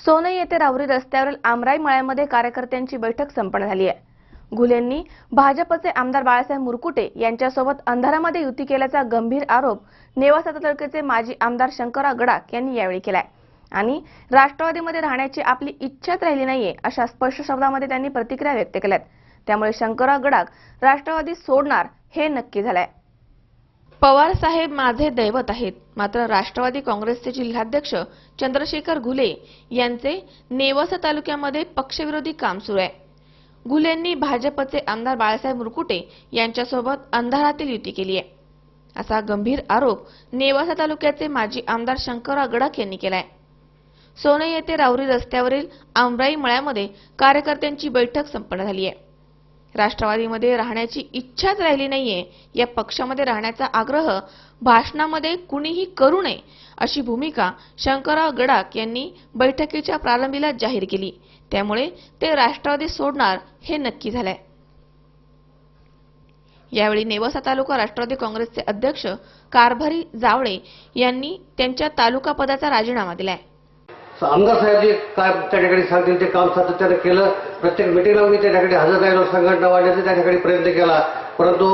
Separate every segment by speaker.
Speaker 1: सोनई येथे राहुरी रस्त्यावरील आमराई मळ्यामध्ये कार्यकर्त्यांची बैठक संपन्न झाली आहे. घुलेंनी भाजपचे आमदार बाळासाहेब मुरकुटे यांच्यासोबत अंधारामध्ये युती केल्याचा गंभीर आरोप नेवासा तालुक्याचे माजी आमदार शंकरराव गडाख यांनी यावेळी केलाय आणि राष्ट्रवादीमध्ये राहण्याची आपली इच्छाच राहिली नाहीये अशा स्पष्ट शब्दामध्ये त्यांनी प्रतिक्रिया व्यक्त केल्यात. त्यामुळे शंकरराव गडाख राष्ट्रवादी सोडणार हे नक्की झालंय. पवार साहेब माझे दैवत आहेत, मात्र राष्ट्रवादी काँग्रेसचे जिल्हाध्यक्ष चंद्रशेखर घुले यांचे नेवासा तालुक्यामध्ये पक्षविरोधी काम सुरू आहे. घुलेंनी भाजपचे आमदार बाळासाहेब मुरकुटे यांच्यासोबत अंधारातील युती केली आहे असा गंभीर आरोप नेवासा तालुक्याचे माजी आमदार शंकरराव गडाख यांनी केलाय. सोनई येथे राहुरी रस्त्यावरील आमराई मळ्यामध्ये कार्यकर्त्यांची बैठक संपन्न झाली आहे. राष्ट्रवादीमध्ये राहण्याची इच्छाच राहिली नाहीये, या पक्षामध्ये राहण्याचा आग्रह भाषणामध्ये कुणीही करू नये अशी भूमिका शंकरराव गडाख यांनी बैठकीच्या प्रारंभीला जाहीर केली. त्यामुळे ते राष्ट्रवादी सोडणार हे नक्की झालंय. यावेळी नेवासा तालुका राष्ट्रवादी काँग्रेसचे अध्यक्ष कारभारी जावळे यांनी त्यांच्या तालुका पदाचा राजीनामा दिलाय.
Speaker 2: आमदार साहेब जे काय त्या ठिकाणी सांगतील ते काम सातत्याने केलं. प्रत्येक मिटिंगला मी त्या ठिकाणी हजर राहिलो, संघटना वाढण्याचा त्या ठिकाणी प्रयत्न केला. परंतु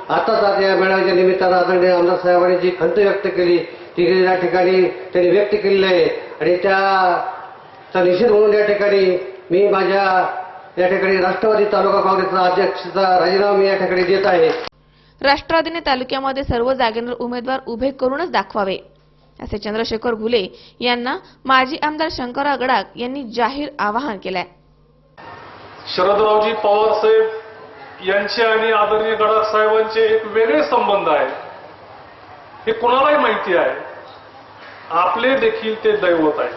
Speaker 2: आताच या मेळाव्याच्या निमित्तानं आदरणीय आमदार साहेबांनी जी खंत व्यक्त केली ती या ठिकाणी त्यांनी व्यक्त केलेली आहे आणि त्याचा निषेध म्हणून या ठिकाणी मी माझ्या या ठिकाणी राष्ट्रवादी तालुका काँग्रेसचा अध्यक्षाचा राजीनामा मी या ठिकाणी देत आहे.
Speaker 1: राष्ट्रवादीने तालुक्यामध्ये सर्व जागेवर उमेदवार उभे करूनच दाखवावे असे चंद्रशेखर घुले यांना माजी आमदार शंकरराव गडाख यांनी जाहीर आवाहन केलंय.
Speaker 3: शरदरावजी पवार साहेब यांचे आणि आदरणीय गडाख साहेबांचे एक वेगळे संबंध आहेत, हे कोणालाही माहिती आहे. आपले देखील ते दैवत आहे.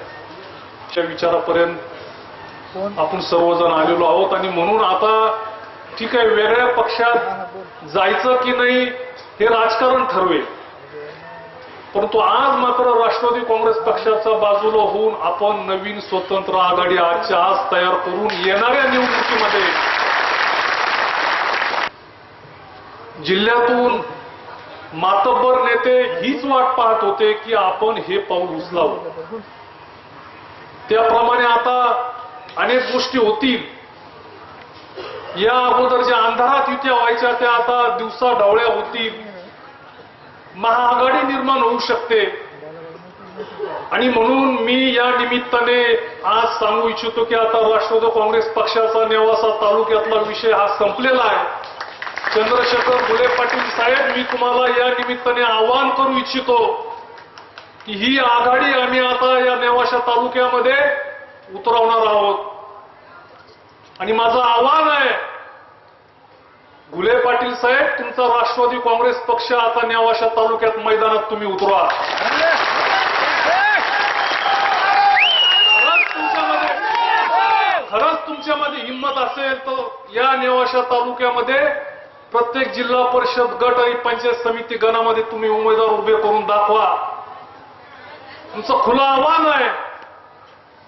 Speaker 3: त्या विचारापर्यंत आपण सर्वजण आलेलो आहोत आणि म्हणून आता ठीक आहे, वेगळ्या पक्षात जायचं की नाही हे राजकारण ठरवेल. परंतु आज मात्र राष्ट्रवादी काँग्रेस पक्षाचा बाजूला होऊन आपण नवीन स्वतंत्र आघाडी आजच्या आज तयार करून येणाऱ्या निवडणुकीमध्ये जिल्ह्यातून मातब्बर नेते हीच वाट पाहत होते की आपण हे पाऊल उचलावं. त्याप्रमाणे आता अनेक गोष्टी होतील. या अगोदर ज्या अंधारात युत्या व्हायच्या त्या आता दिवसा ढवळ्या होतील. महाआघाडी निर्माण होऊ शकते आणि म्हणून मी या निमित्ताने आज सांगू इच्छितो की आता राष्ट्रवादी काँग्रेस पक्षाचा नेवासा तालुक्यातला विषय हा संपलेला आहे. चंद्रशेखर घुले पाटील साहेब, मी तुम्हाला या निमित्ताने आवाहन करू इच्छितो की ही आघाडी आम्ही आता या नेवासा तालुक्यामध्ये उतरवणार आहोत आणि माझं आवाहन आहे घुले पाटील साहेब, तुमचा राष्ट्रवादी काँग्रेस पक्ष आता नेवासा तालुक्यात मैदानात तुम्ही उतरवा. खरंच तुमच्यामध्ये हिंमत असेल तर या नेवासा तालुक्यामध्ये प्रत्येक जिल्हा परिषद गट आणि पंचायत समिती गणामध्ये तुम्ही उमेदवार उभे करून दाखवा. तुमचं खुलं आव्हान आहे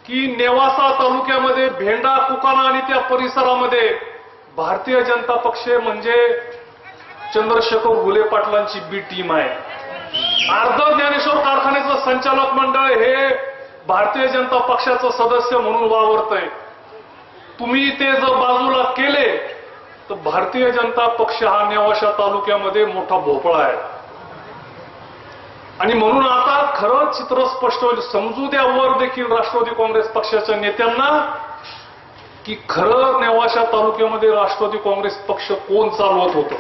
Speaker 3: की नेवासा तालुक्यामध्ये भेंडा, कुकाना आणि त्या परिसरामध्ये भारतीय जनता पक्ष म्हणजे चंद्रशेखर घुले पाटलांची बी टीम आहे. अर्ध ज्ञानेश्वर कारखान्याचं संचालक मंडळ हे भारतीय जनता पक्षाचं सदस्य म्हणून वावरतंय. तुम्ही ते जर बाजूला केले तर भारतीय जनता पक्ष हा नेवासा तालुक्यामध्ये मोठा भोपळा आहे आणि म्हणून आता खरं चित्र स्पष्ट होईल. समजू द्या वर देखील राष्ट्रवादी काँग्रेस पक्षाच्या नेत्यांना की खरं नेवासा तालुक्यामध्ये राष्ट्रवादी काँग्रेस पक्ष कोण चालवत होतं.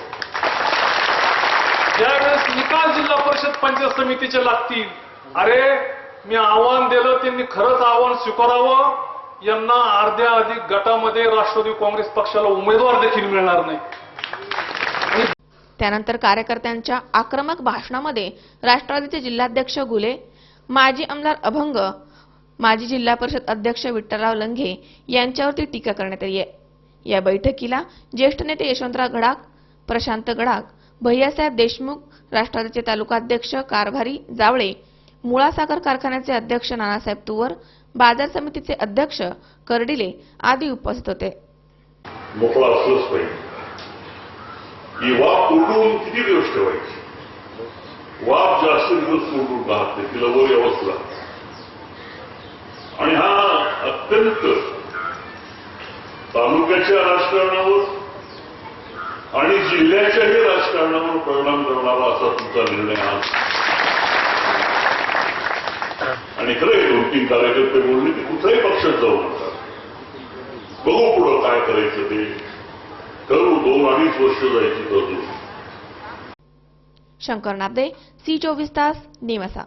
Speaker 3: ज्यावेळेस निकाल जिल्हा परिषद पंचायत समितीचे लागतील, अरे मी आव्हान दिलं, त्यांनी खरंच आव्हान स्वीकारावं. यांना अर्ध्या अधिक गटामध्ये राष्ट्रवादी काँग्रेस पक्षाला उमेदवार देखील मिळणार नाही.
Speaker 1: त्यानंतर कार्यकर्त्यांच्या आक्रमक भाषणामध्ये राष्ट्रवादीचे जिल्हाध्यक्ष घुले, माजी आमदार अभंग, माजी जिल्हा परिषद अध्यक्ष विठ्ठलराव लंघे यांच्यावरती टीका करण्यात आली आहे. या बैठकीला ज्येष्ठ नेते यशवंतराव गडाख, प्रशांत गडाख, भैयासाहेब देशमुख, राष्ट्रवादीचे तालुकाध्यक्ष कारभारी जावळे, मुळा साखर कारखान्याचे अध्यक्ष नानासाहेब तुवर, बाजार समितीचे अध्यक्ष कर्डिले आदी उपस्थित होते.
Speaker 4: मोकळा असलंच पाहिजे. ही वाफ कोरडून किती दिवस ठेवायची? वाफ जास्त दिवस कोरडून राहते, तिला वर यावंच लागतं. आणि हा अत्यंत तालुक्याच्या राजकारणावर आणि जिल्ह्याच्याही राजकारणावर परिणाम करणारा असा तुमचा निर्णय आज. आणि खरं 2-3 कार्यकर्ते बोलले की कुठल्याही पक्षात जाऊ नका, बघू पुढं काय करायचं ते करू, 2-2.5 वर्ष जायची तर.
Speaker 1: शंकर नाबदे, सी 24 तास, नेवासा.